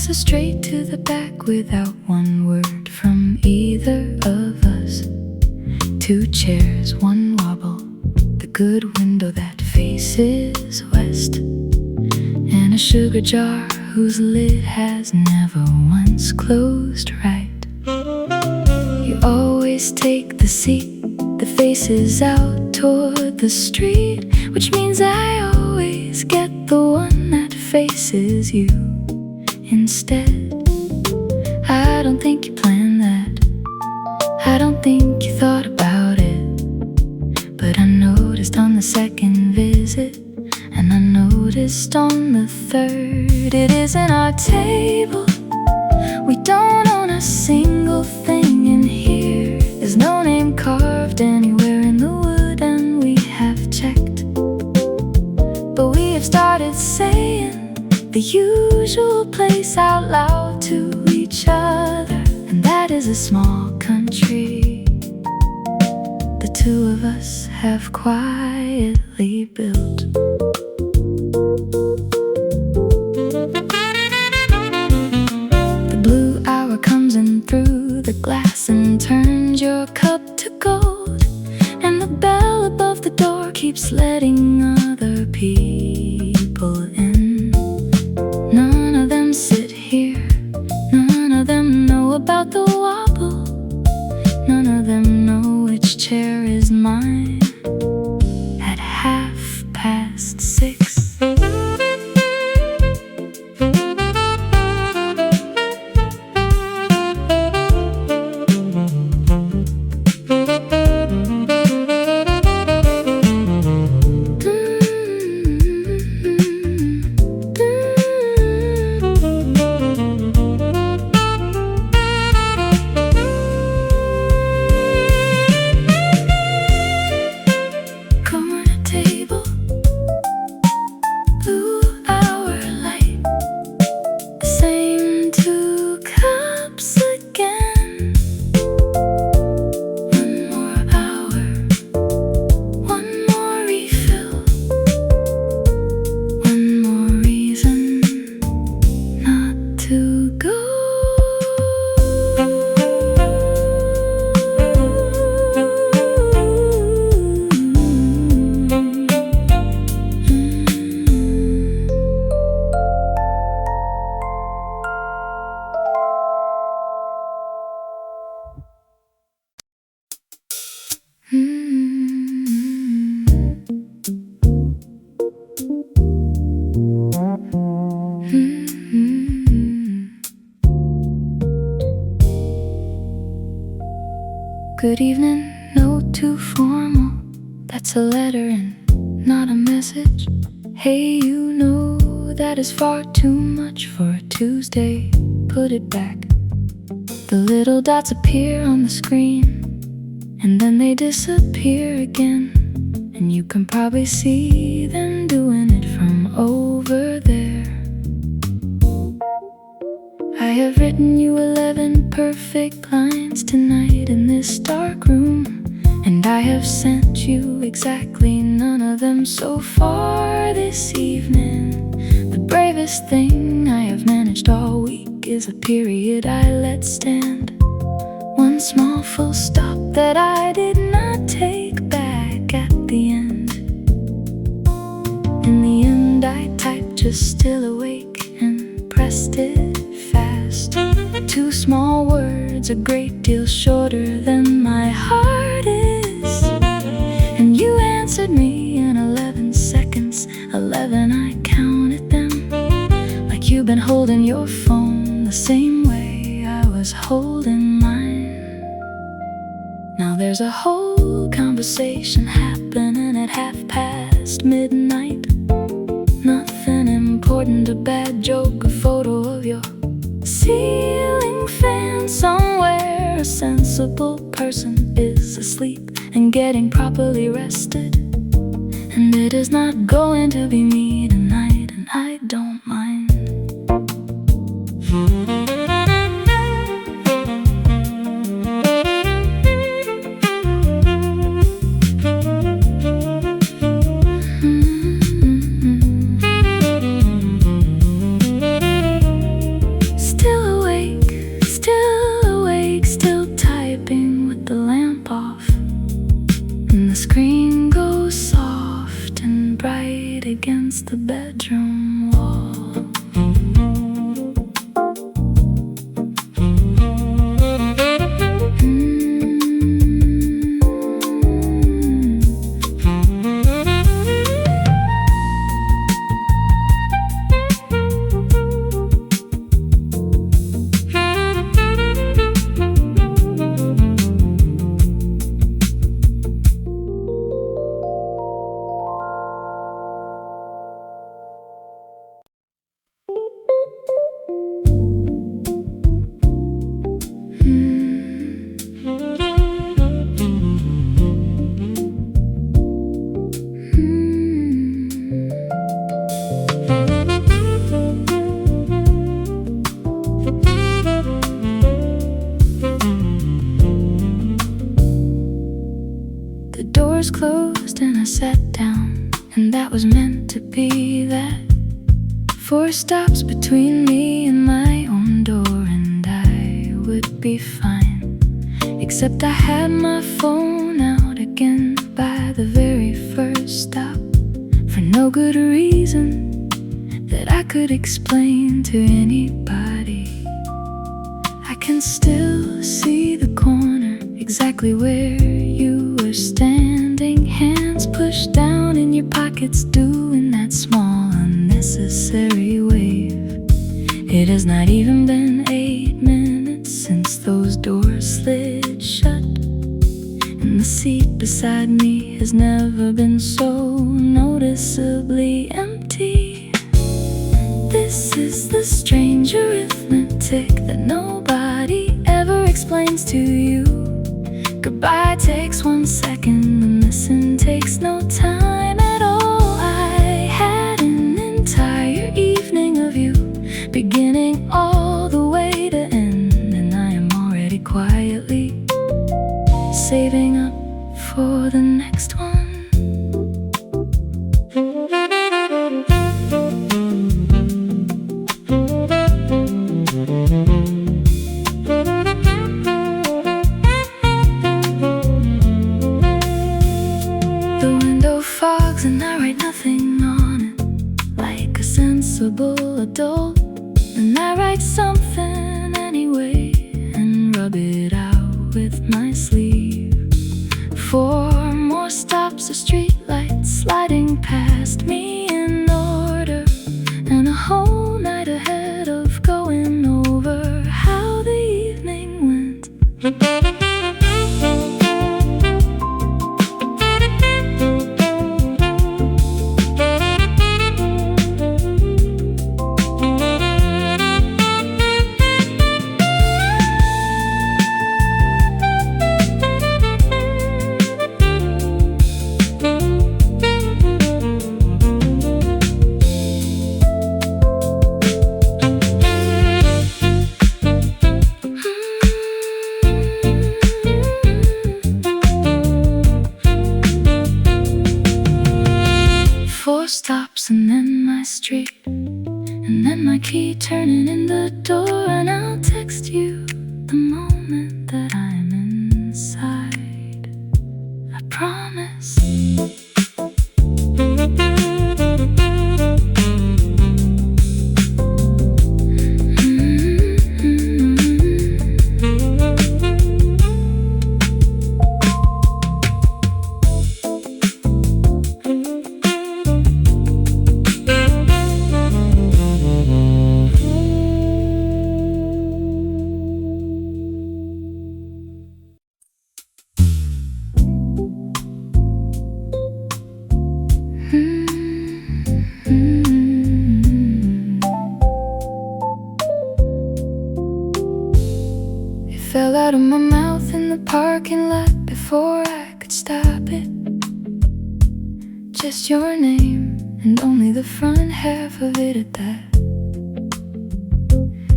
walks us straight to the back without one word from either of us. Two chairs, one wobble, the good window that faces west, and a sugar jar whose lid has never once closed right. You always take the seat that faces out toward the street, which means I always get the one that faces you instead. I don't think you planned that, I don't think you thought about it, but I noticed on the second visit, and I noticed on the third. It isn't our table, we don't own a single thing in here. There's no name carved anywhere in the wood, and we have checked, but we have started saying the usual place out loud to each other, and that is a small country the two of us have quietly built. The blue hour comes in through the glass and turns your cup to gold, and the bell above the door keeps letting other people in. None of them sit here, none of them know about the wobble, none of them know which chair is mine at 6:30. Good evening, no too formal, that's a letter and not a message. Hey, you know that is far too much for a Tuesday, put it back. The little dots appear on the screen, and then they disappear again, and you can probably see them doing it from over there. I have written you 11 perfect lines tonight in this dark room, and I have sent you exactly none of them so far this evening. The bravest thing I have managed all week is a period I let stand, one small full stop that I did not take back at the end. In the end I typed just still awake and pressed it fast. 2 small words, a great deal shorter than my heart is, and you answered me in 11 seconds. 11, I counted them, like you've been holding your phone the same way I was holding mine. Now there's a whole conversation happening at midnight. Nothing important, a bad joke, a photo of your ceiling fan somewhere. A sensible person is asleep and getting properly rested, and it is not going to be me tonight, and I don't mind. against the bedroom wall. The doors closed and I sat down, and that was meant to be that. 4 stops between me and my own door, and I would be fine. Except I had my phone out again by the very first stop, for no good reason that I could explain to anybody. I can still see the corner exactly where you were standing, hands pushed down in your pockets, doing that small unnecessary wave. It has not even been 8 minutes since those doors slid shut, and the seat beside me has never been so noticeably empty. This is the strange arithmetic that nobody ever explains to you. Goodbye takes 1 second, and listen takes no time at all. I had an entire evening of you, beginning all the way to end, and I am already quietly saving up for the next one. And I write nothing on it like a sensible adult, and I write something anyway and rub it out with my sleeve. 4 more stops of street lights sliding past me in order, and a whole night ahead of going over how the evening went. Stops and then my street, and then my key turning in the door, and I'll text you the moment that I'm inside, I promise. Fell out of my mouth in the parking lot before I could stop it. Just your name, and only the front half of it at that.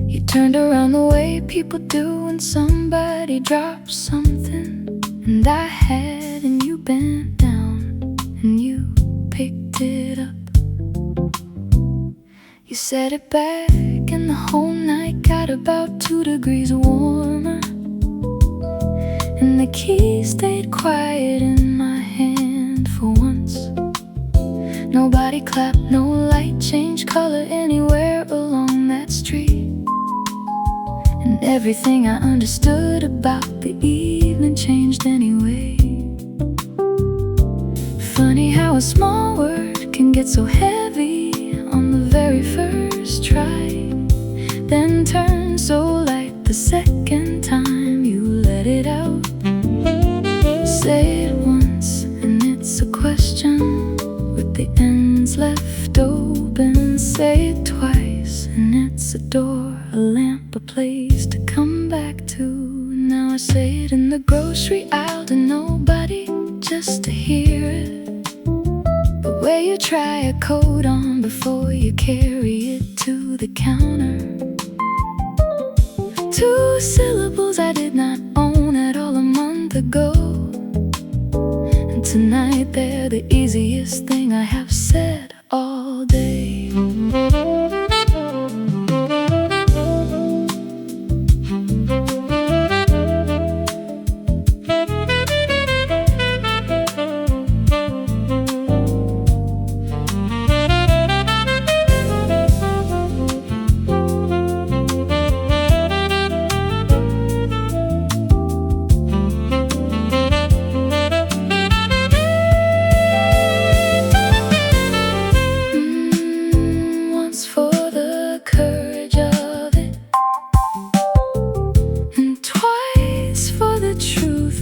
You turned around the way people do when somebody drops something, and I had, and you bent down and you picked it up. You set it back, and the whole night got about 2 degrees warmer, and the key stayed quiet in my hand for once. Nobody clapped, no light changed color anywhere along that street. And everything I understood about the evening changed anyway. Funny how a small word can get so heavy on the very first try, then turn so light the second time you let it out. Say it once and it's a question with the ends left open. Say it twice and it's a door, a lamp, a place to come back to. Now I say it in the grocery aisle to nobody, just to hear it. But where you try a coat on before you carry it to the counter. 2 syllables I did not own at all a month ago, and tonight they're the easiest thing I have said all day.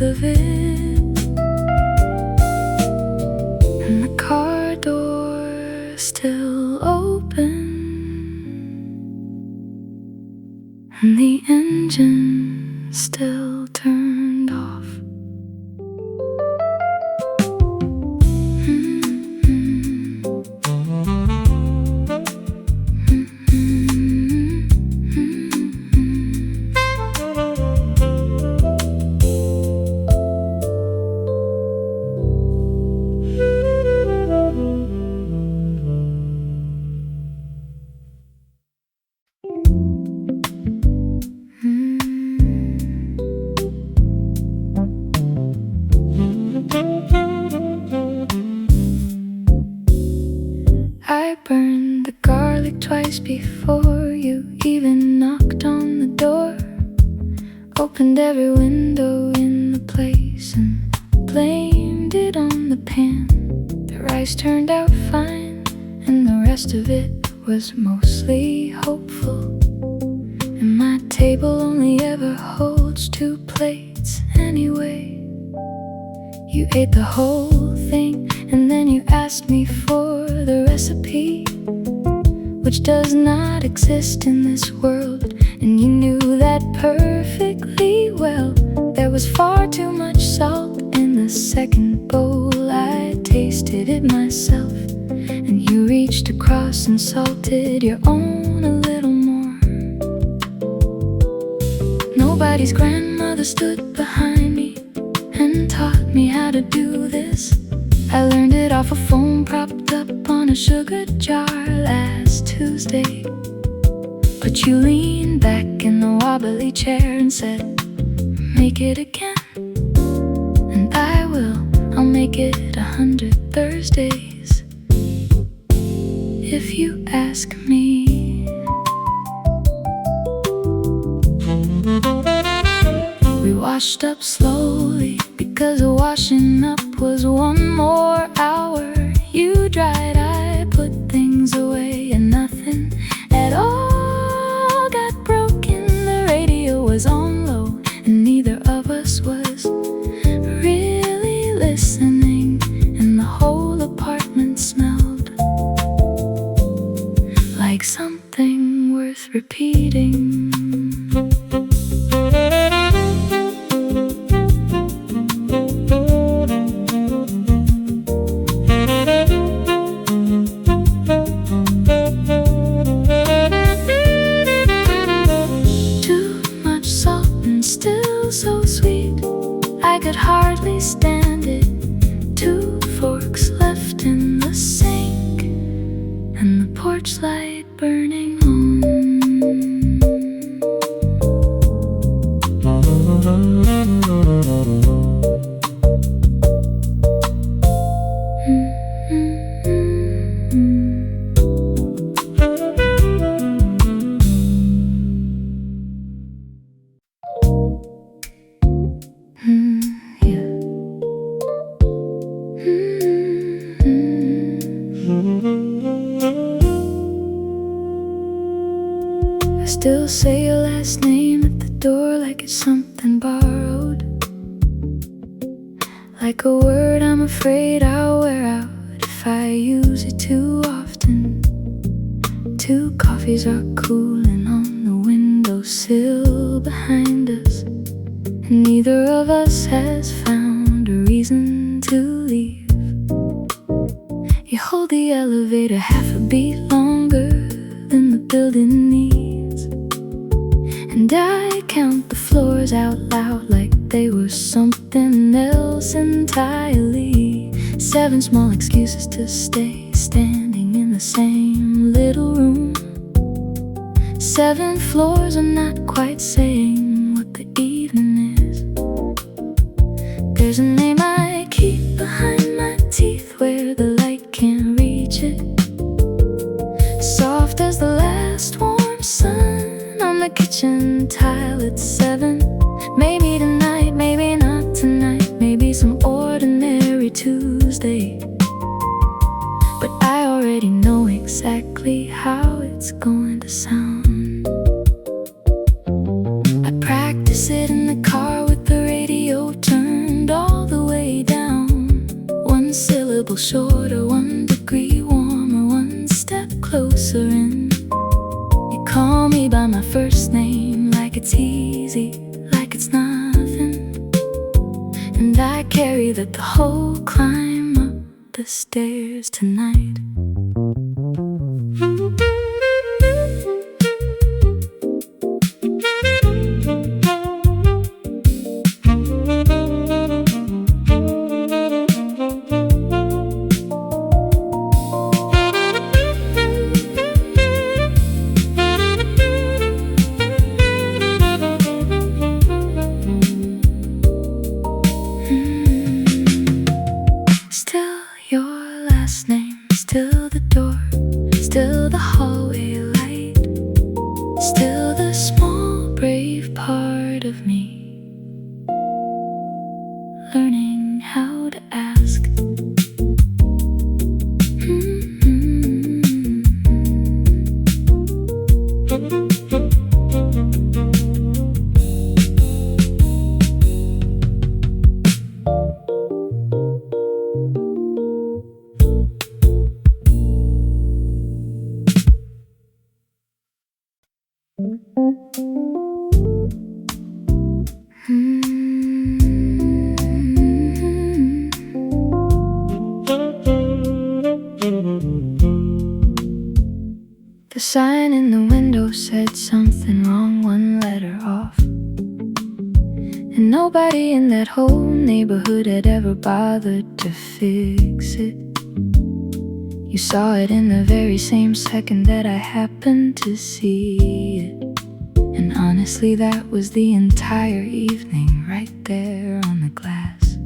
Of it, and the car door still open, and the engine still turned off. I burned the garlic twice before you even knocked on the door. Opened every window in the place and blamed it on the pan. The rice turned out fine and the rest of it was mostly hopeful. And my table only ever holds 2 plates anyway. You ate the whole thing and then you asked me for the recipe, which does not exist in this world, and you knew that perfectly well. There was far too much salt in the second bowl. I tasted it myself, and you reached across and salted your own a little more. Nobody's grandmother stood behind me and taught me how to do this. I learned it off a phone propped up on a sugar jar last Tuesday. But you leaned back in the wobbly chair and said, make it again. And I will, I'll make it 100 Thursdays if you ask me. We washed up slowly because washing up was 1 more hour. You dried, I put things away, and nothing at all got broken. The radio was on low, and neither of us was really listening, and the whole apartment smelled like something worth repeating. So sweet, I could hardly stand it. 2 forks left in the sink, and the porch light burning on. Still say your last name at the door like it's something borrowed, like a word I'm afraid I'll wear out if I use it too often. 2 coffees are cooling on the windowsill behind us, and neither of us has found a reason to leave. You hold the elevator half a beat longer than the building needs, and I count the floors out loud like they were something else entirely. 7 small excuses to stay standing in the same little room. 7 floors are not quite saying what the evening is. There's a name I keep behind my teeth where the light can't reach it, soft as the last warm sun on the kitchen tile at 7. Maybe tonight, maybe not tonight, maybe some ordinary Tuesday, but I already know exactly how it's going to sound. I practice it in the car with the radio turned all the way down. 1 syllable shorter, 1 degree warmer, 1 step closer in. You call me by my first name like it's easy, like it's nothing, and I carry that the whole climb up the stairs tonight. Still the door, still the hallway light, still the small brave part of me, learning how to ask. The sign in the window said something wrong, 1 letter off, and nobody in that whole neighborhood had ever bothered to fix it. You saw it in the very same second that I happened to see it, and honestly that was the entire evening right there on the glass.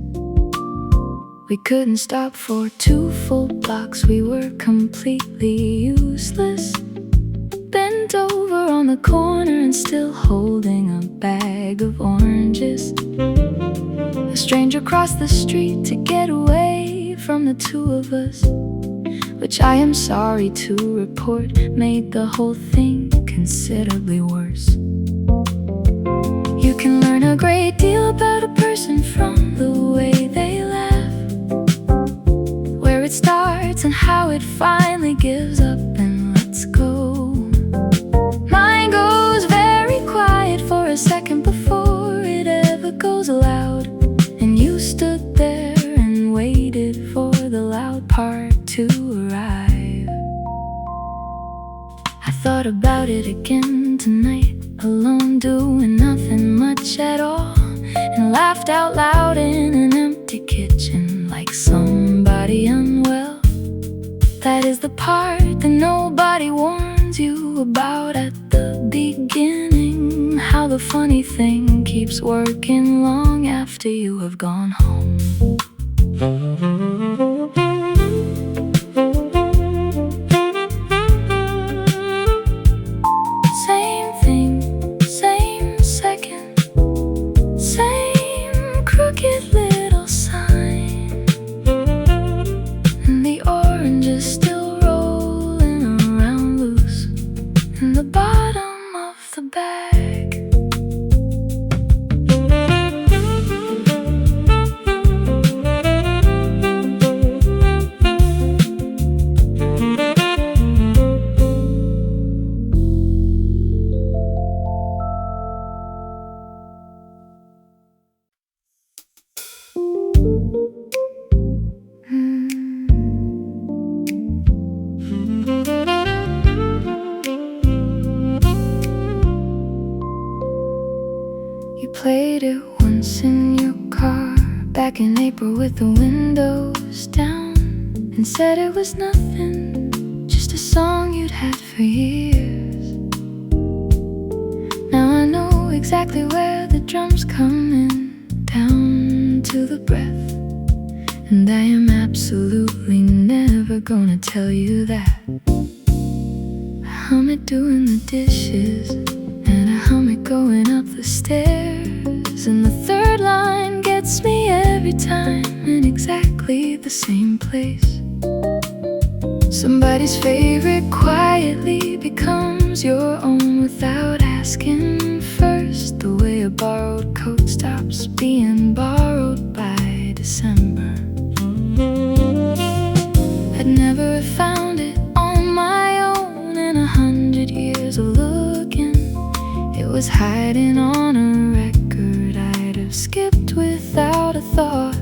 We couldn't stop for 2 full blocks, we were completely useless, bent over on the corner and still holding a bag of oranges. A stranger crossed the street to get away from the 2 of us, which I am sorry to report made the whole thing considerably worse. You can learn a great deal about a person from the way they laugh, where it starts and how it finally gives up and lets go. Mine goes very quiet for a second before it ever goes loud, and you stood there and waited for the loud part to arrive. I thought about it again tonight, alone doing nothing much at all, and laughed out loud in an empty kitchen like somebody unwell. That is the part that nobody warns you about at the beginning, how the funny thing keeps working long after you have gone home. Same thing, same second, same crooked little sign, and the orange is still rolling around loose in the bottom of played it once in your car back in April with the windows down, and said it was nothing, just a song you'd had for years. Now I know exactly where the drums come in, down to the breath, and I am absolutely never gonna tell you that. I hum it doing the dishes, and I hum it going up the stairs, and the third line gets me every time in exactly the same place. Somebody's favorite quietly becomes your own without asking first, the way a borrowed coat stops being borrowed by December. I'd never found it on my own in 100 years of looking. It was hiding on a record I'd have skipped without a thought.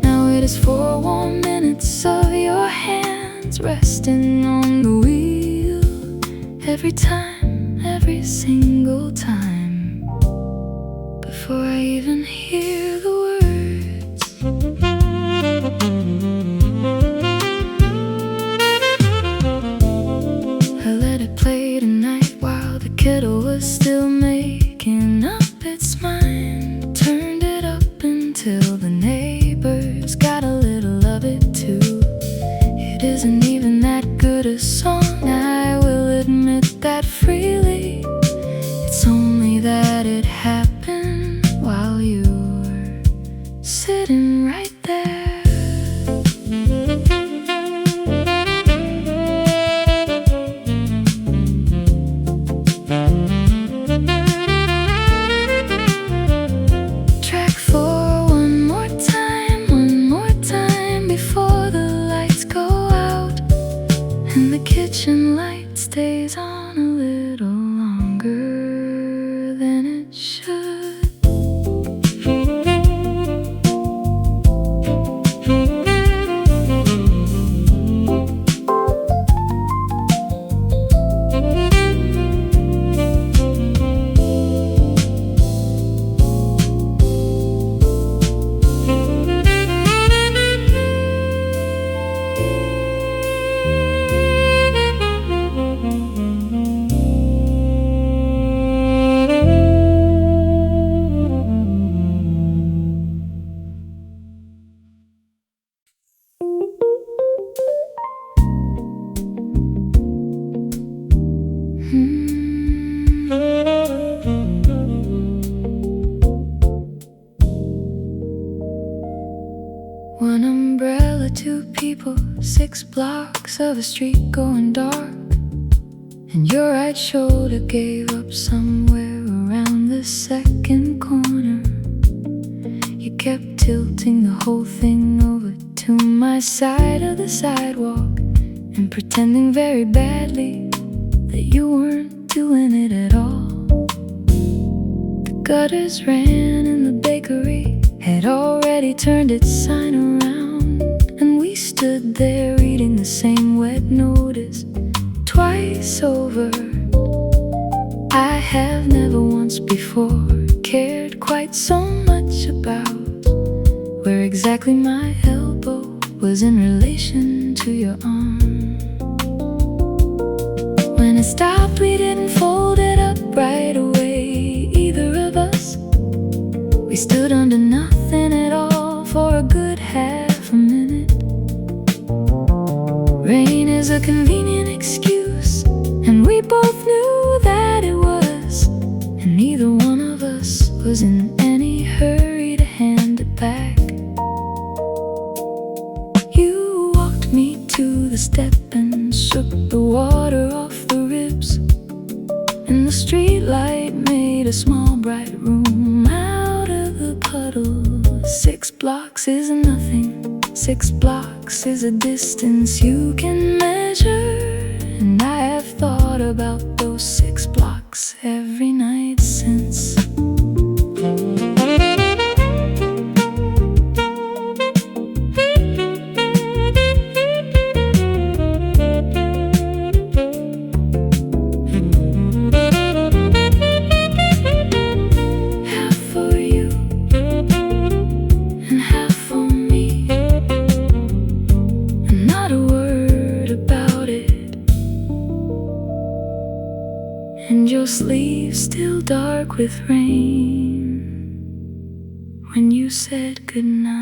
Now it is 4 warm minutes of your hands resting on the wheel, every time, every single time, before I even hear the words. I let it play tonight while the kettle was still making up its mind. Turned it up until the neighbors got a little of it too. It isn't even that good a song, I will admit that freely. It's only that it happened while you were sitting right there. Track 4 one more time before the lights go out, and the kitchen light stays on a little longer than it should. One umbrella, 2 people, 6 blocks of a street going dark, and your right shoulder gave up somewhere around the second corner. You kept tilting the whole thing over to my side of the sidewalk, and pretending very badly that you weren't doing it at all. The gutters ran and the bakery had already turned its sign around, and we stood there reading the same wet notice twice over. I have never once before cared quite so much about where exactly my elbow was in relation to your arm. When it stopped, we didn't fold it up right away, either of us. We stood under nothing at all for a good half a minute. Rain is a convenient excuse, and we both knew that it was, and neither one of us was in any hurry to hand it back. You walked me to the step and shook the water off the ribs, and the street light made a small bright room out of the puddle. 6 blocks is nothing, 6 blocks is a distance you can measure, and I have thought about those 6 blocks every night since. and your sleeves still dark with rain when you said goodnight.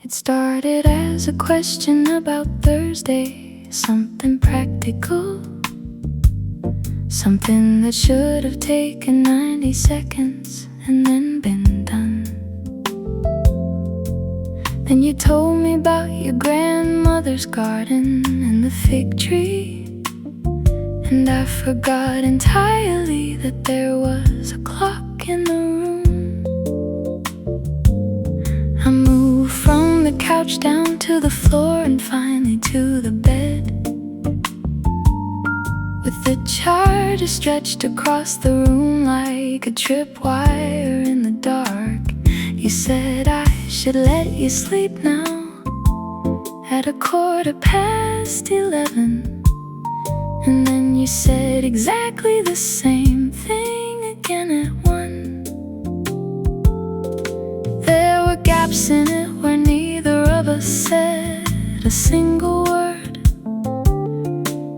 It started as a question about Thursday, something practical, something that should have taken 90 seconds and then been done. Then you told me about your grandmother's garden and the fig tree, and I forgot entirely that there was a clock in the room. I moved from the couch down to the floor and finally to the bed, with the charger stretched across the room like a tripwire in the dark. You said I should let you sleep now at 11:15, and then you said exactly the same thing again at 1. There were gaps in it where neither of us said a single word,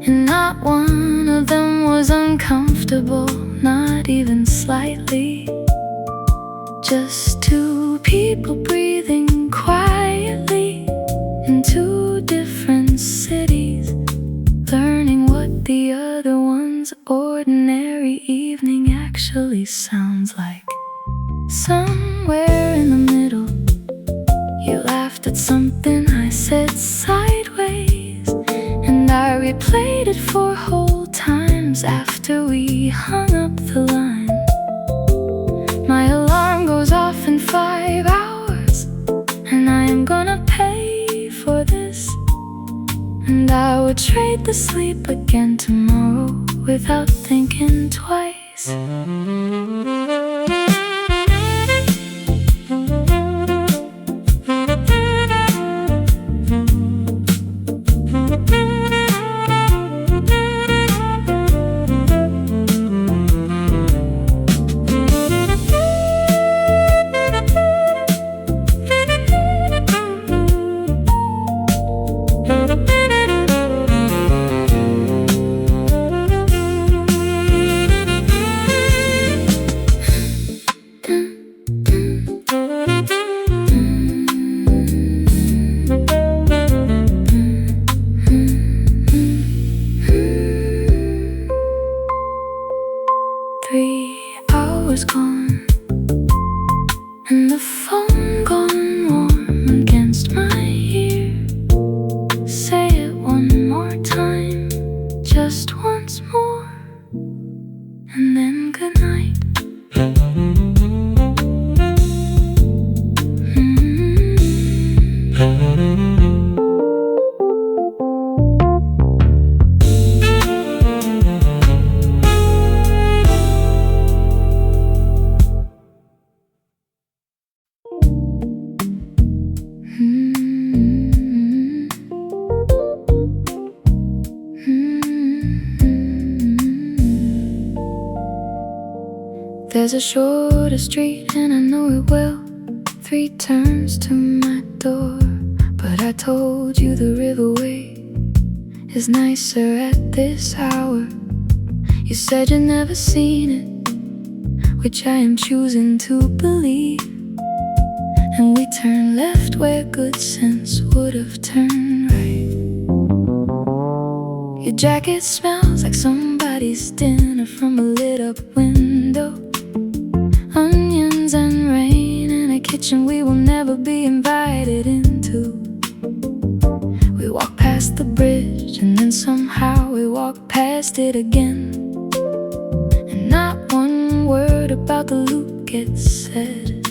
and not one of them was uncomfortable, not even slightly. Just two people breathing quietly in two different cities, learning what the other one's ordinary evening actually sounds like. Somewhere in the middle, you laughed at something I said sideways, and I replayed it 4 whole times after we hung up the line. My alarm goes off in 5 hours, and I am gonna pay for this, and I would trade the sleep again tomorrow without thinking twice. Gone, and the phone gone warm against my ear. Say it one more time, just once more, and then goodnight. There's a shorter street and I know it well, 3 turns to my door. But I told you the riverway is nicer at this hour. You said you'd never seen it, which I am choosing to believe. And we turned left where good sense would have turned right. Your jacket smells like somebody's dinner from a lit up window. Onions and rain in a kitchen we will never be invited into. We walk past the bridge and then somehow we walk past it again, and not one word about the loop gets said.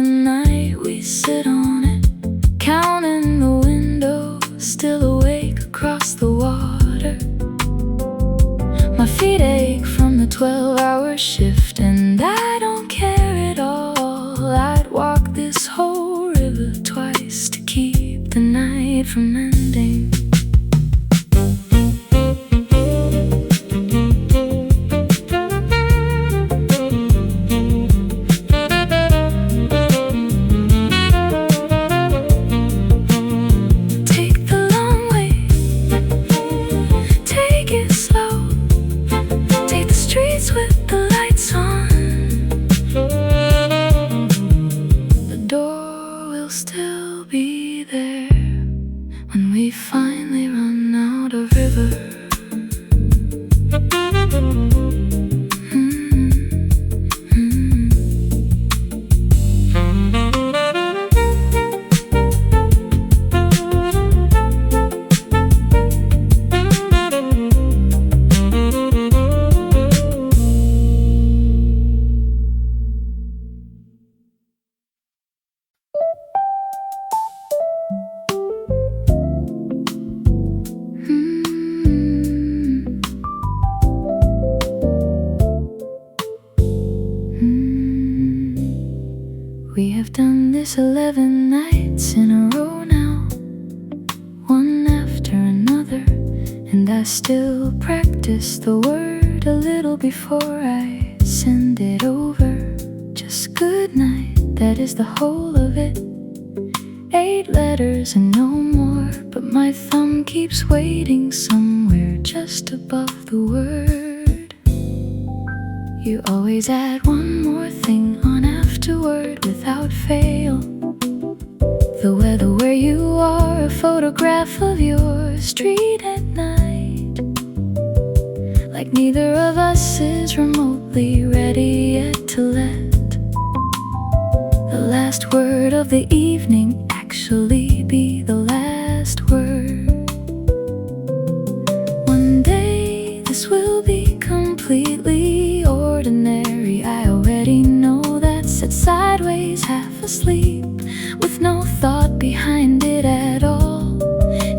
night, we sit on it, counting the windows, still awake across the water. My feet ache from the 12-hour shift, and I don't care at all. I'd walk this whole river twice to keep the night from ending. With the lights on, the door will still be there when we finally run out of river. We have done this 11 nights in a row now, one after another, and I still practice the word a little before I send it over. Just good night, that is the whole of it. 8 letters and no more, but my thumb keeps waiting somewhere just above the word. You always add one more thing on afterward without fail. The weather where you are, a photograph of your street at night. Like neither of us is remotely ready yet to let the last word of the evening actually be the last word. One day this will be completely ordinary. I already know that. Sit sideways, half asleep, with no thought behind it at all.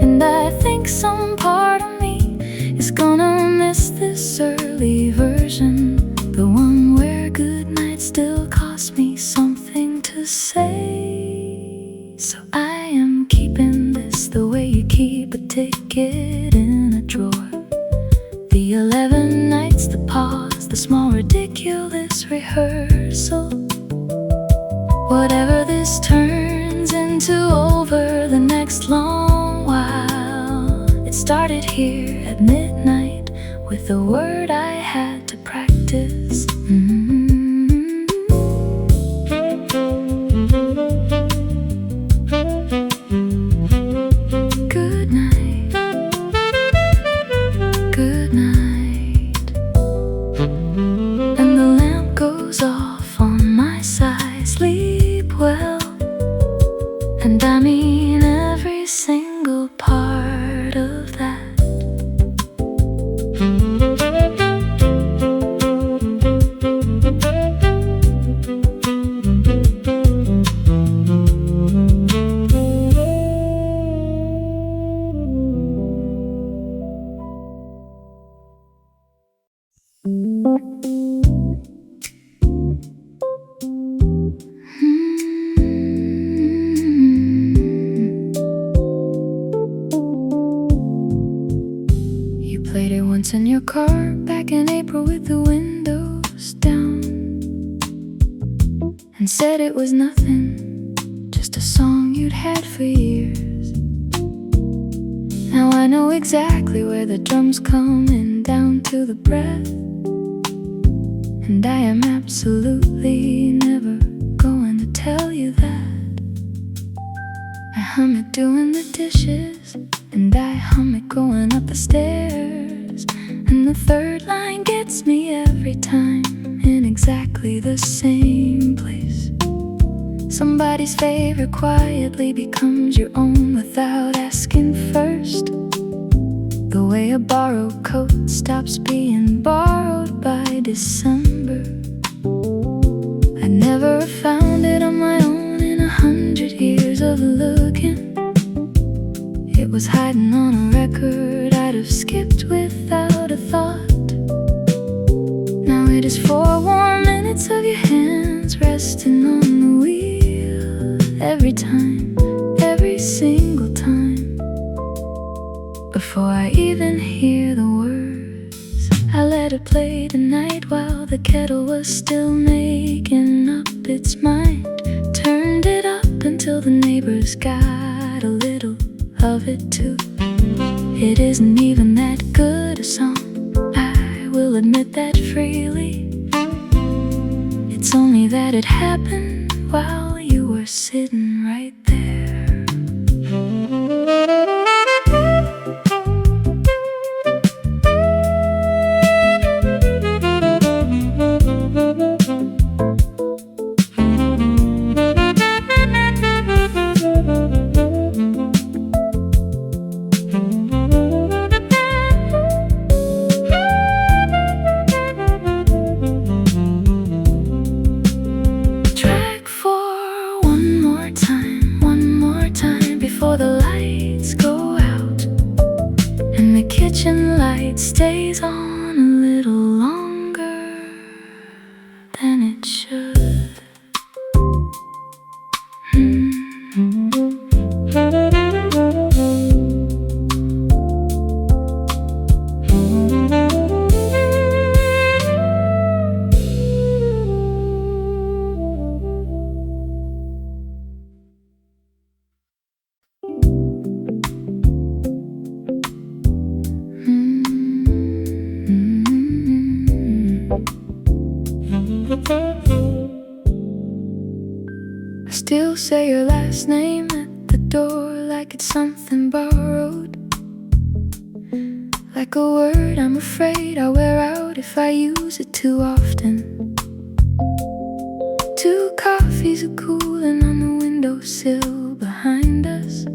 And I think some part of me is gonna miss this early version, the one where goodnight still cost me something to say. So I am keeping this the way you keep a ticket in a drawer. The 11 nights, the pause, the small ridiculous rehearsal. Whatever this turns into over the next long while, it started here at midnight with a word I had to practice. Good night, good night. And the lamp goes off on my side. Sleep well, and I mean every single part of that. Played it once in your car back in April with the windows down, and said it was nothing, just a song you'd had for years. Now I know exactly where the drums come in, down to the breath, and I am absolutely never going to tell you that. I hum it doing the dishes, and I hum it going up the stairs, and the third line gets me every time, in exactly the same place. Somebody's favorite quietly becomes your own without asking first. The way a borrowed coat stops being borrowed by December. I never found it on my own. was hiding on a record I'd have skipped without a thought. Now it is 4 warm minutes of your hands resting on the wheel. Every time, every single time. Before I even hear the words, I let it play tonight while the kettle was still making up its mind. Turned it up until the neighbors got a little of it too. It isn't even that good a song, I will admit that freely. It's only that it happened while you were sitting right there. Before the lights go out and the kitchen light stays on a little longer than it should. I still say your last name at the door like it's something borrowed, like a word I'm afraid I'll wear out if I use it too often. 2 coffees are cooling on the windowsill behind us,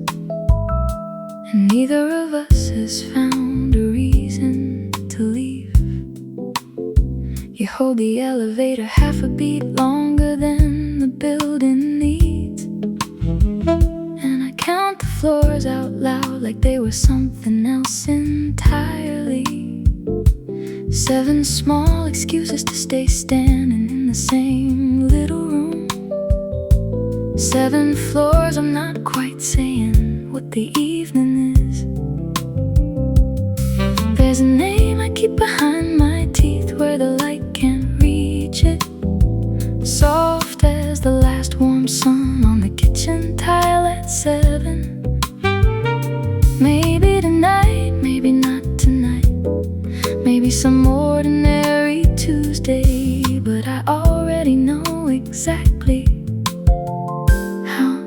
and neither of us has found a reason to leave. You hold the elevator half a beat longer than the building needs, and I count the floors out loud like they were something else entirely. 7 small excuses to stay standing in the same little room. 7 floors, I'm not quite saying what the evening is. There's a name I keep behind my teeth where the light can't reach it, soft as the last warm sun on the kitchen tile at 7. Maybe tonight, maybe not tonight, maybe some ordinary Tuesday, but I already know exactly how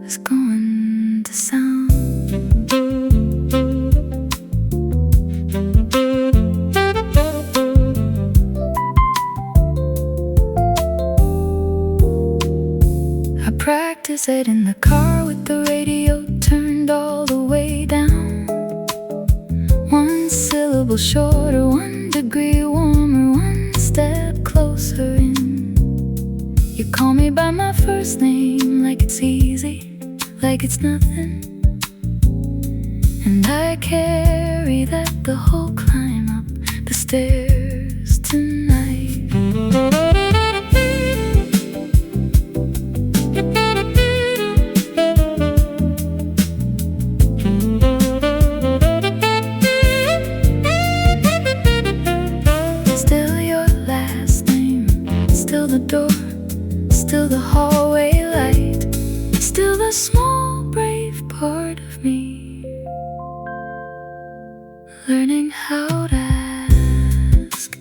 it's going to sound. Practice it in the car with the radio turned all the way down. 1 syllable shorter, 1 degree warmer, 1 step closer in. You call me by my first name like it's easy, like it's nothing, and I carry that the whole climb up the stairs tonight. Still the door, still the hallway light, still the small brave part of me, learning how to ask.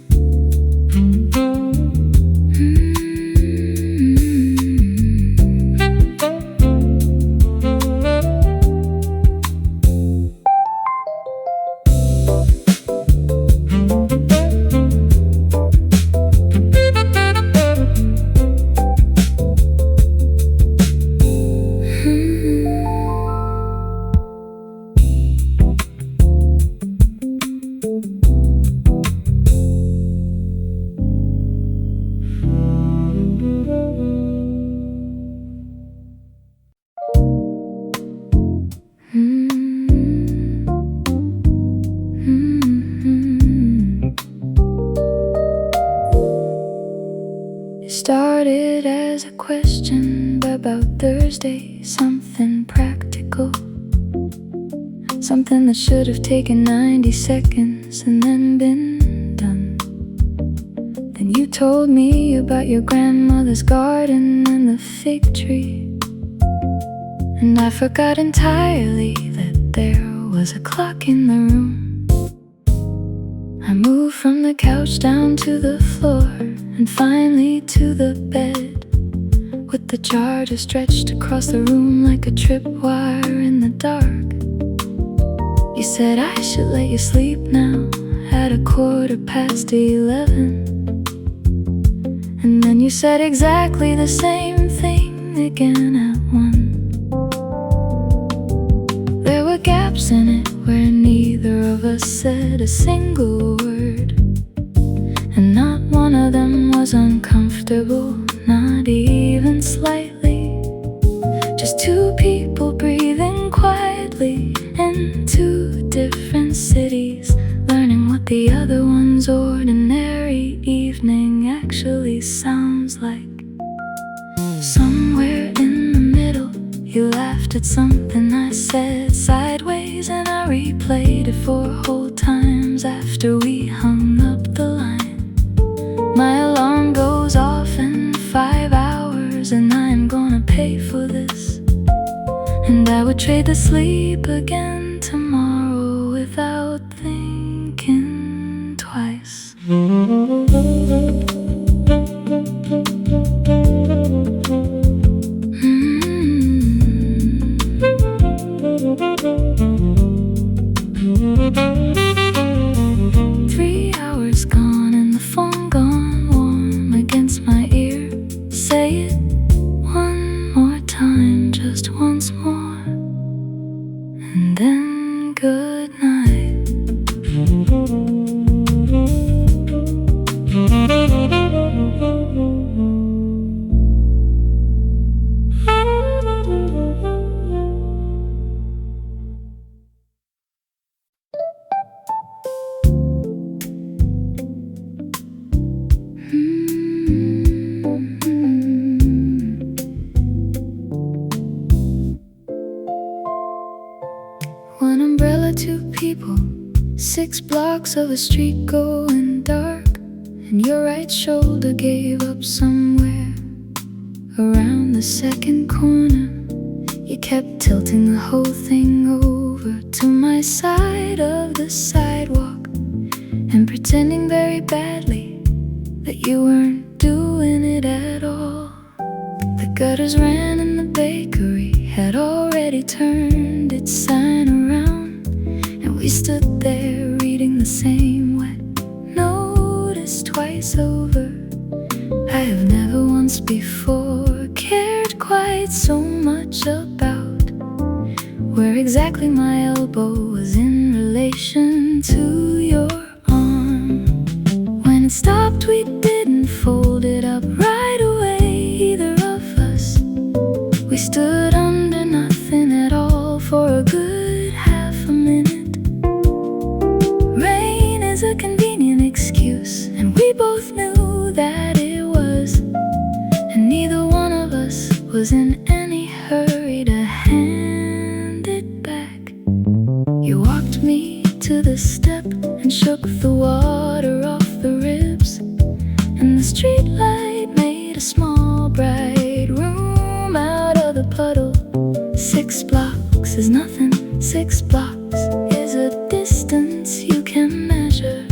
Thursday, something practical, something that should have taken 90 seconds and then been done. Then you told me about your grandmother's garden and the fig tree, and I forgot entirely that there was a clock in the room. I moved from the couch down to the floor and finally to the bed, with the charger stretched across the room like a tripwire in the dark. You said I should let you sleep now at 11:15. And then you said exactly the same thing again at 1. There were gaps in it where neither of us said a single word, and not one of them was uncomfortable, not even slightly. Just two people breathing quietly in two different cities, learning what the other one's ordinary evening actually sounds like. Somewhere in the middle, you laughed at something I said sideways, and I replayed it 4 whole times after we hung up the line. My alarm goes off in 5 hours, and I'm gonna pay for this. And I would trade the sleep again tomorrow without thinking twice. And then good night. One umbrella, 2 people, 6 blocks of a street going dark, and your right shoulder gave up somewhere around the second corner. You kept tilting the whole thing over to my side of the sidewalk and pretending very badly that you weren't doing it at all. The gutters ran and the bakery had already turned its sign around, and we stood there reading the same wet notice twice over. I have never once before cared quite so much about where exactly my elbow was in relation to your arm. When it stopped, we didn't fold it up right away, either of us. We stood under nothing at all for a good half a minute. Rain is a convenient excuse, and we both knew that it was, and neither one of us was in any hurry to hand it back. You walked me to the step and shook the water off the ribs, and the street light made a small bright room out of the puddle. 6 blocks is nothing, 6 blocks is a distance you can measure,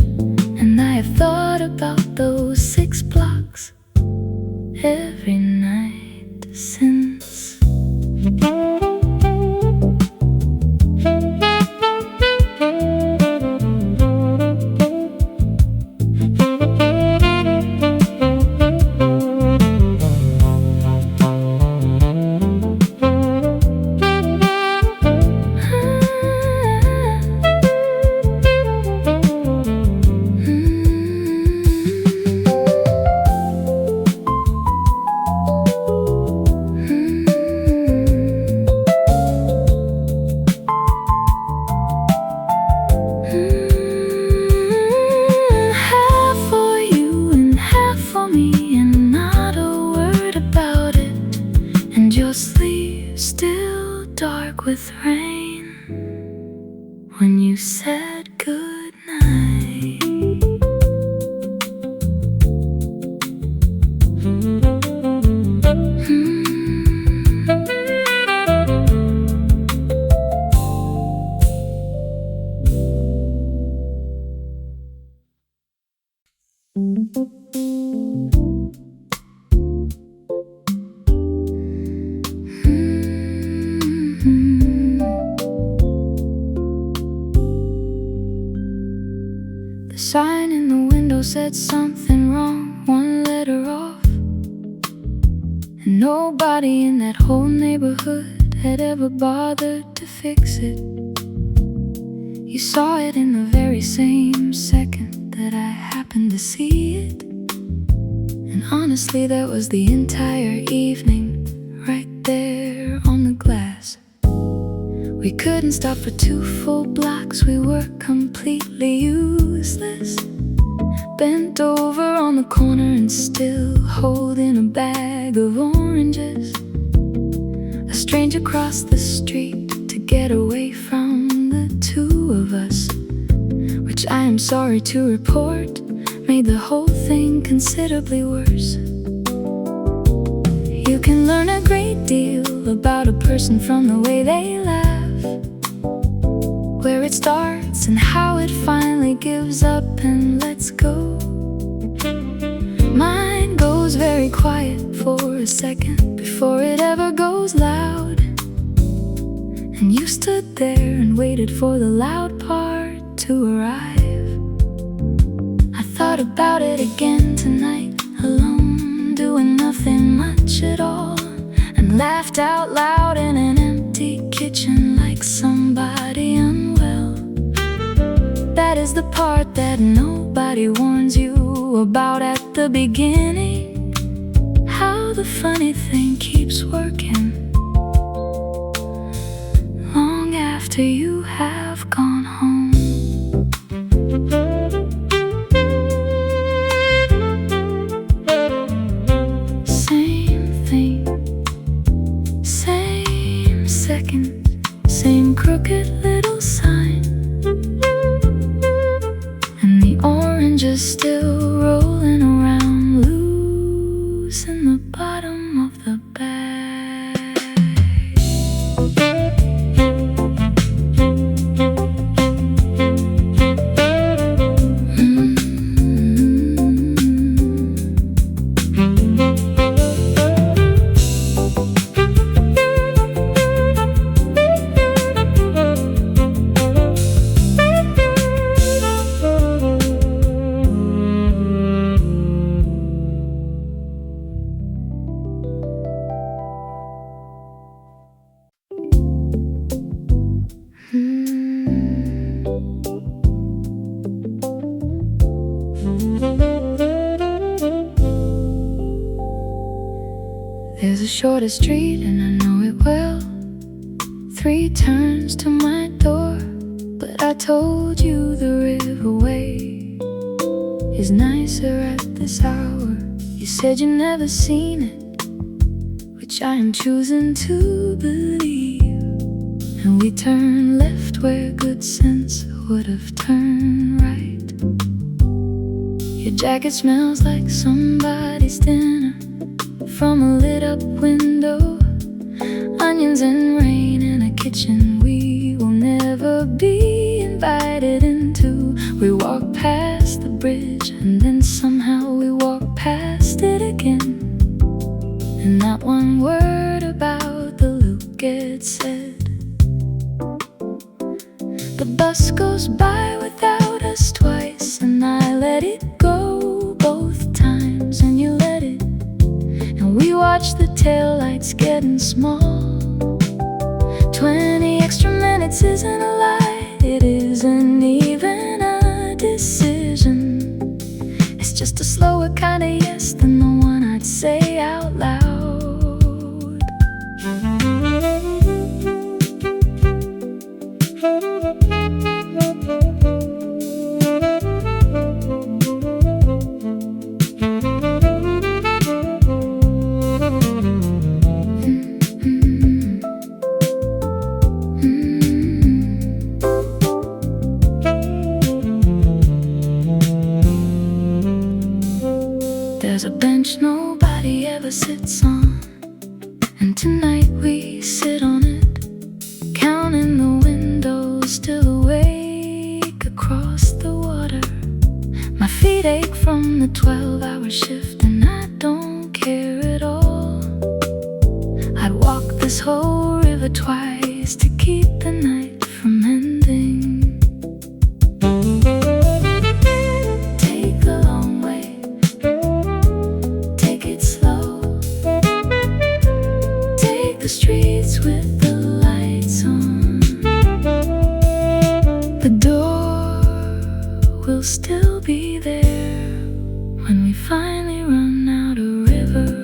and I have thought about those 6 blocks every night since. be still dark with rain when you said goodnight. The sign in the window said something wrong, one letter off, and nobody in that whole neighborhood had ever bothered to fix it. You saw it in the very same second that I happened to see it, and honestly that was the entire evening, right there on the glass. We couldn't stop for 2 full blocks, we were completely useless, bent over on the corner and still holding a bag of oranges. A stranger crossed the street to get away from the 2 of us, which I am sorry to report made the whole thing considerably worse. You can learn a great deal about a person from the way they laugh, where it starts and how it finally gives up and lets go. Mine goes very quiet for a second before it ever goes loud, and you stood there and waited for the loud part to arrive. I thought about it again tonight, alone, doing nothing much at all, and laughed out loud in an empty kitchen like somebody unwell. That is the part that nobody warns you about at the beginning, how the funny thing keeps working long after you have gone home. Same crooked little sign, and the oranges still rolling around loose in the bottom of the bag. There's a shorter street and I know it well, 3 turns to my door, but I told you the riverway is nicer at this hour. You said you never seen it, which I am choosing to believe, and we turned left where good sense would have turned right. Your jacket smells like somebody's dinner from a lit up window, onions and rain in a kitchen we will never be invited into. We walk past the bridge and then somehow we walk past it again, and not one word about the loop gets said. The bus goes by without us twice, and I let it go both times, and you let it, and we watch the taillights getting small. 20 extra minutes isn't a lie, it isn't even a decision. It's just a slower kind of yes than the one I'd say out loud. bench nobody ever sits on, and tonight we sit on it, counting the windows, still awake across the water. My feet ache from the 12-hour shift, and I don't care at all. I'd walk this whole river twice to keep the night from ending. Take the long way, take it slow, take the streets with the lights on. The door will still be there when we finally run out of river.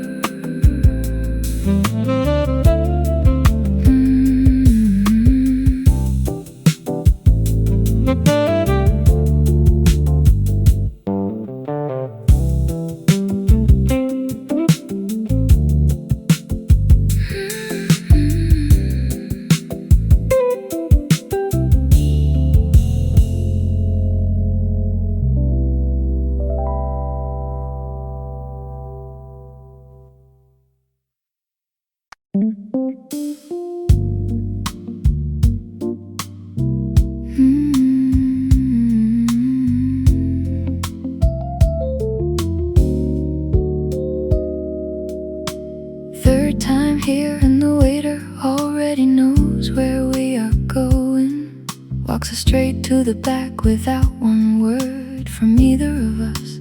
Third time here, and the waiter already knows where we are going. Walks us straight to the back without one word from either of us.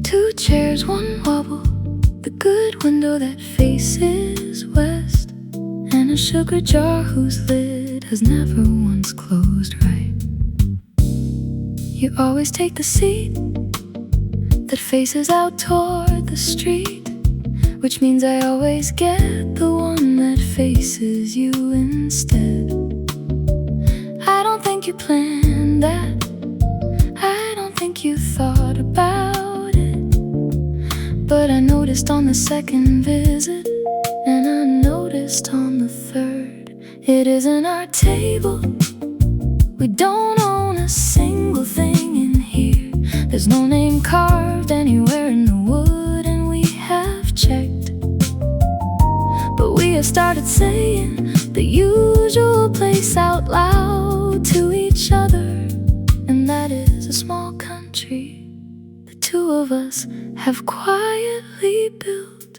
2 chairs, 1 wobble, the good window that faces west, and a sugar jar whose lid has never once closed right. You always take the seat that faces out toward the street, which means I always get the one that faces you instead. I don't think you planned that, I don't think you thought about it, but I noticed on the second visit, and I noticed on the third. It isn't our table, we don't own a single thing in here. There's no name carved anywhere in the wood, and we have checked, but we have started saying the usual place out loud to each other, and that is a small country the 2 of us have quietly built.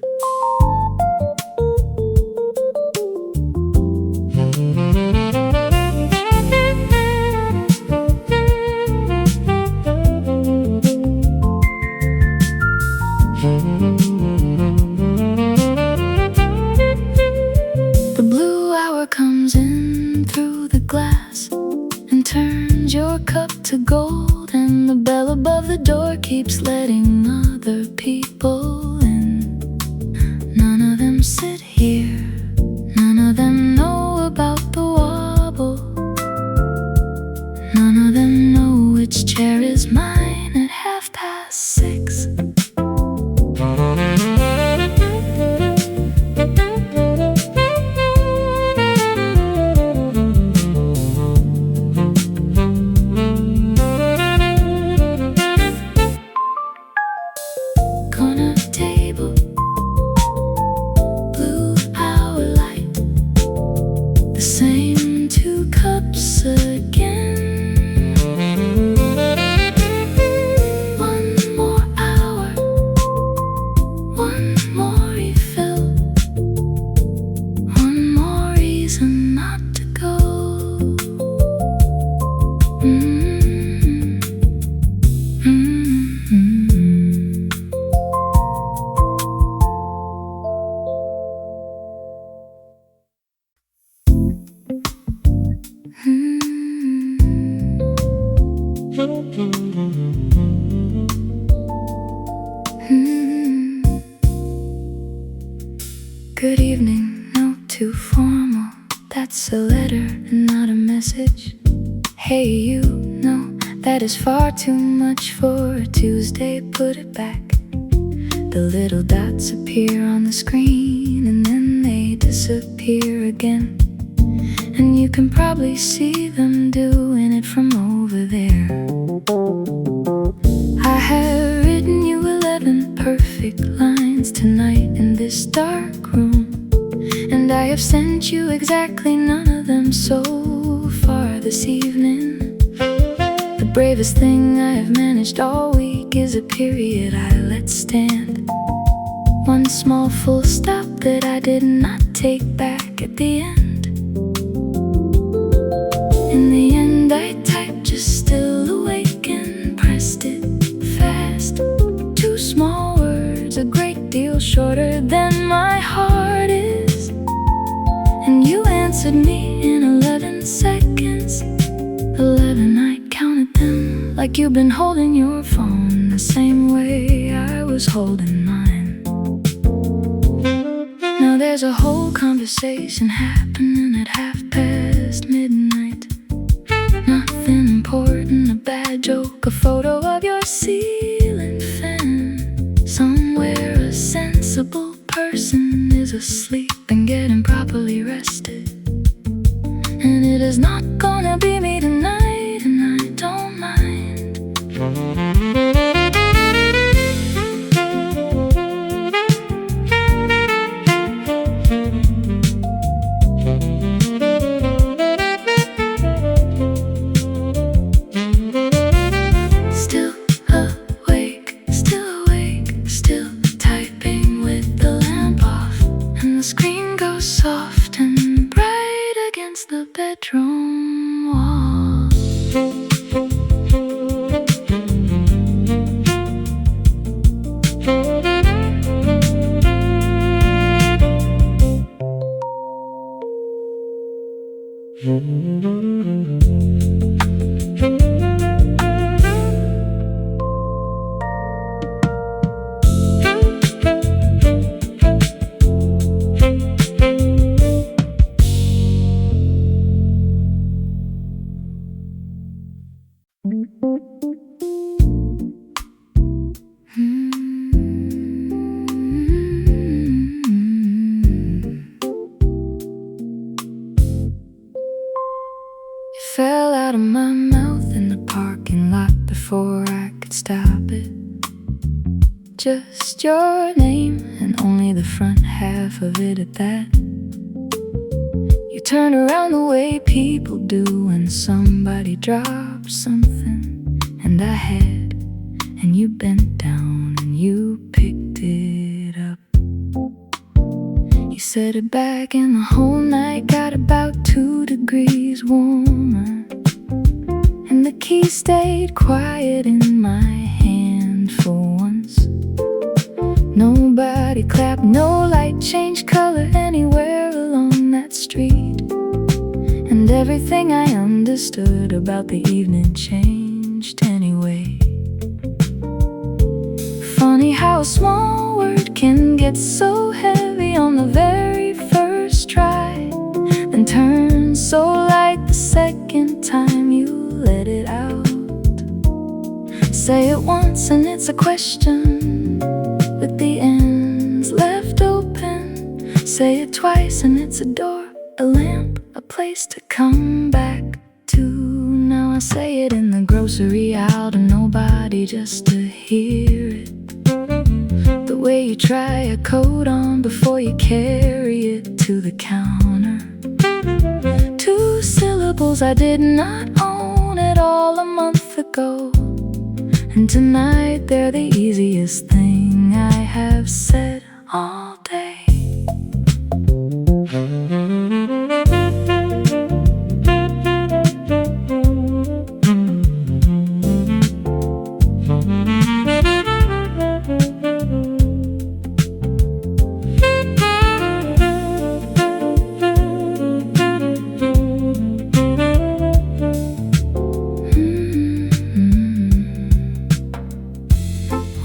The blue hour comes in through the glass and turns your cup to gold, and the bell above the door keeps letting other people in. None of them sit here, none of them know about the wobble, none of them know which chair is mine at 6:30. Corner table, blue hour light, the same 2 cups again. 1 more hour, 1 more refill, 1 more reason not to go. Good evening, no too formal, that's a letter and not a message. Hey, you know that is far too much for a Tuesday, put it back. The little dots appear on the screen and then they disappear again, and you can probably see them doing it from over there. I have written you 11 perfect lines tonight in this dark room, and I have sent you exactly none of them so far this evening. The bravest thing I have managed all week is a period I let stand. One small full stop that I did not take back at the end. In the end I typed just still awake and pressed it fast. 2 small words, a great deal shorter than my heart is, and you answered me in 11 seconds. 11, I counted them like you've been holding your phone the same way I was holding mine. Now there's a whole conversation happening at midnight. Nothing important, a bad joke, a photo of your ceiling fan. Somewhere a sensible person is asleep and getting properly rested, and it is not gonna be me tonight, and I don't mind. Still awake, still typing with the lamp off, and the screen goes soft and bright against the bedroom wall. It fell out of my mouth in the parking lot before I could stop it. Just your name, and only the front half of it at that. You turned around the way people do when somebody drops something, and I had, and you bent down and you picked it up. You set it back and the whole night got about 2 degrees warmer, and the key stayed quiet in my hand for once. Nobody clapped, no light changed color anywhere along that street, and everything I understood about the evening changed anyway. Funny how a small word can get so heavy on the very first try, then turn so light the second time you let it out. Say it once and it's a question with the ends left open. Say it twice and it's a door, a lamp, a place to come back to. Now I say it in the grocery aisle to nobody, just to hear it. The way you try a coat on before you carry it to the counter. 2 syllables I did not own at all a month ago, and tonight they're the easiest thing I have said all day.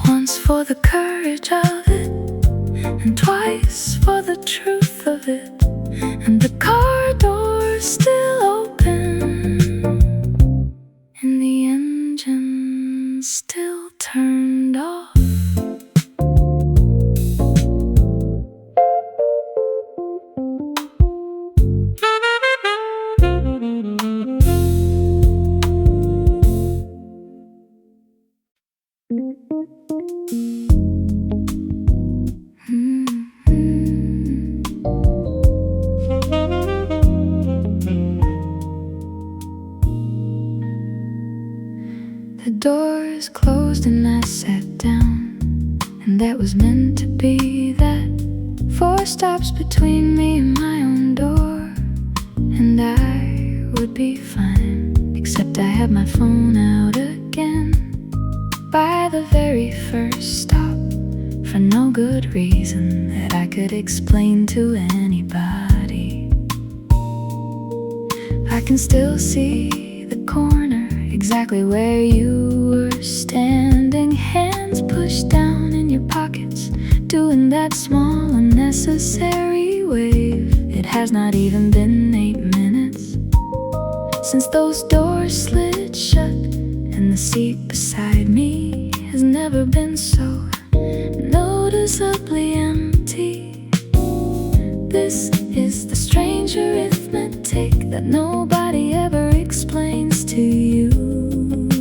Once for the courage of it, and twice for the truth of it, and the car door's still open, and the engine's still turned off. doors closed and I sat down, and that was meant to be that. 4 stops between me and my own door, and I would be fine, except I had my phone out again by the very first stop, for no good reason that I could explain to anybody. I can still see the corner, exactly where you were standing, hands pushed down in your pockets, doing that small unnecessary wave. It has not even been 8 minutes since those doors slid shut, and the seat beside me has never been so noticeably empty. This is the strange arithmetic that nobody ever explains to you.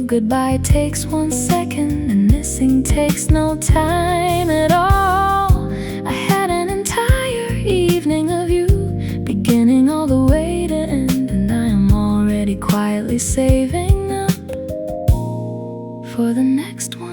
Goodbye takes 1 second, and missing takes no time at all. I had an entire evening of you, beginning all the way to end, and I am already quietly saving up for the next one.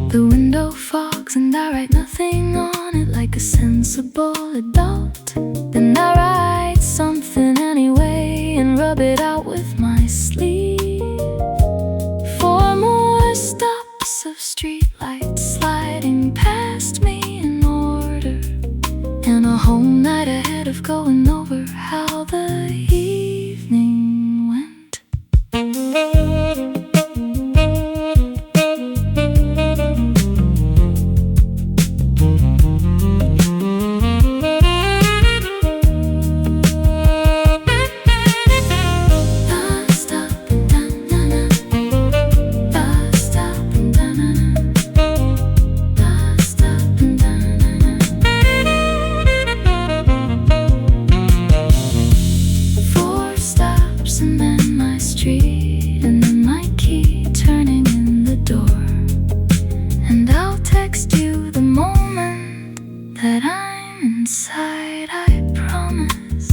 The window fogs and I write nothing on it like a sensible adult. Then I write something anyway and rub it out with my sleeve. 4 more stops of streetlights sliding past me in order, and a whole night ahead of going over how the evening went. And then my street, and then my key turning in the door, and I'll text you the moment that I'm inside, I promise.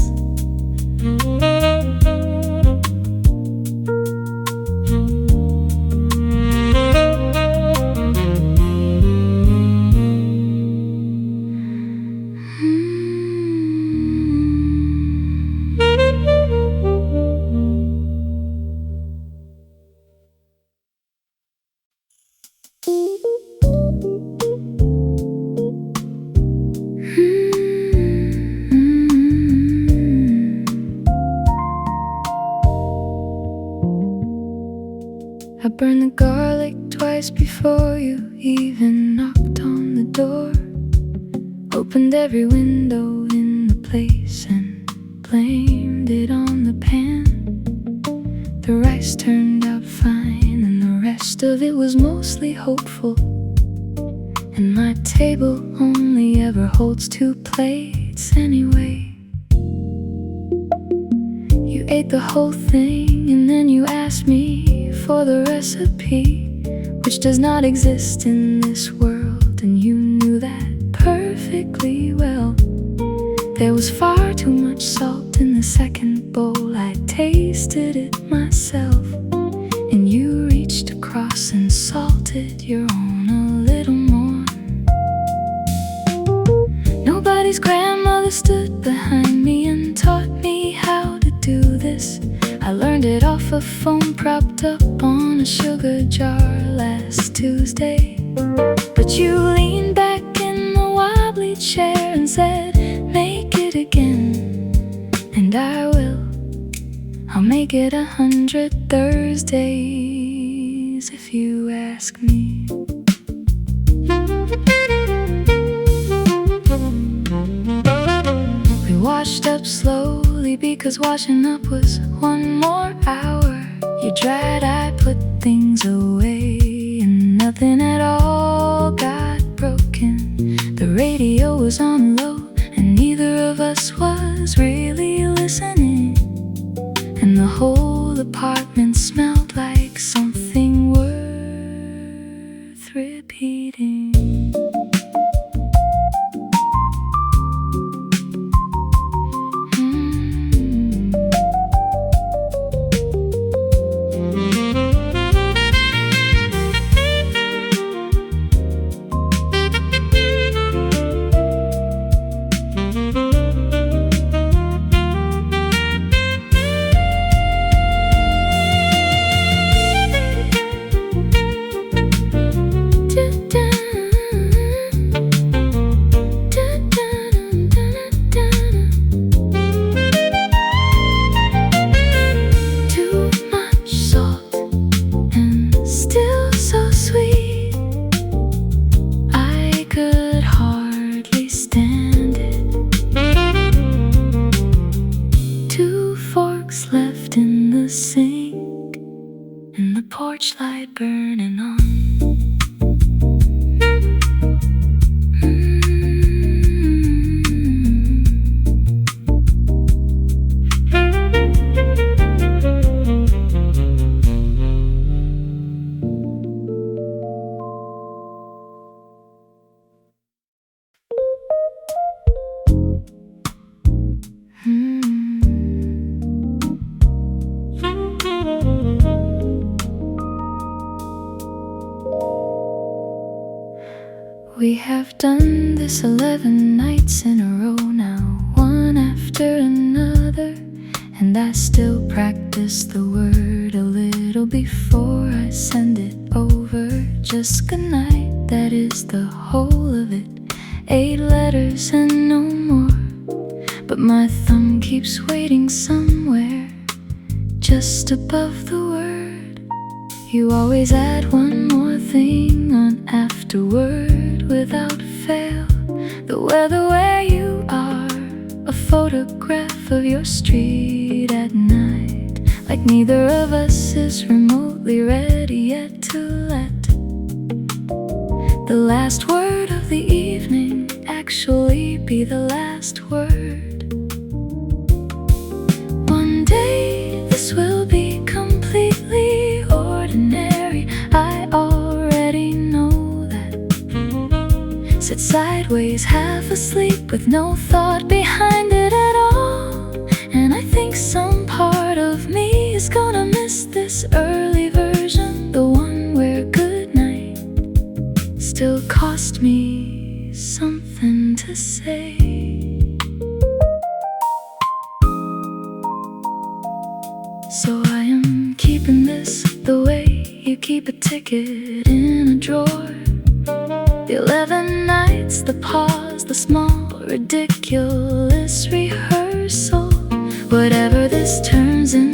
I burned the garlic twice before you even knocked on the door. Opened every window in the place and blamed it on the pan. The rice turned out fine, and the rest of it was mostly hopeful. And my table only ever holds 2 plates anyway. You ate the whole thing, and then you asked me for the recipe, which does not exist in this world, and you knew that perfectly well. There was far too much salt in the second bowl. I tasted it myself, and you reached across and salted your own a little more. Nobody's grandmother stood behind me and taught me how to do this. I learned it off a phone propped up on a sugar jar last Tuesday. But you leaned back in the wobbly chair and said, make it again. And I will. I'll make it 100 Thursdays if you ask me. We washed up slowly because washing up was 1 more hour. You dried, I put things away, and nothing at all got broken. The radio was on low, and neither of us was really listening. And the whole apartment smelled like something worth repeating. left in the sink, and the porch light burning on. We have done this 11 nights in a row now, one after another, and I still practice the word a little before I send it over. Just goodnight, that is the whole of it. 8 letters and no more, but my thumb keeps waiting somewhere just above the word. You always add one more thing on afterward without fail. The weather where you are, a photograph of your street at night, like neither of us is remotely ready yet to let the last word of the evening actually be the last word. One day this will be completely ordinary, I already know that. Sit sideways, half asleep, with no thought behind it at all. And I think some part of me is gonna miss this early version, the one where goodnight still cost me something to say. So I am keeping this the way you keep a ticket in a drawer. The 11 nights, the pause, the small, ridiculous rehearsal. Whatever this turns into,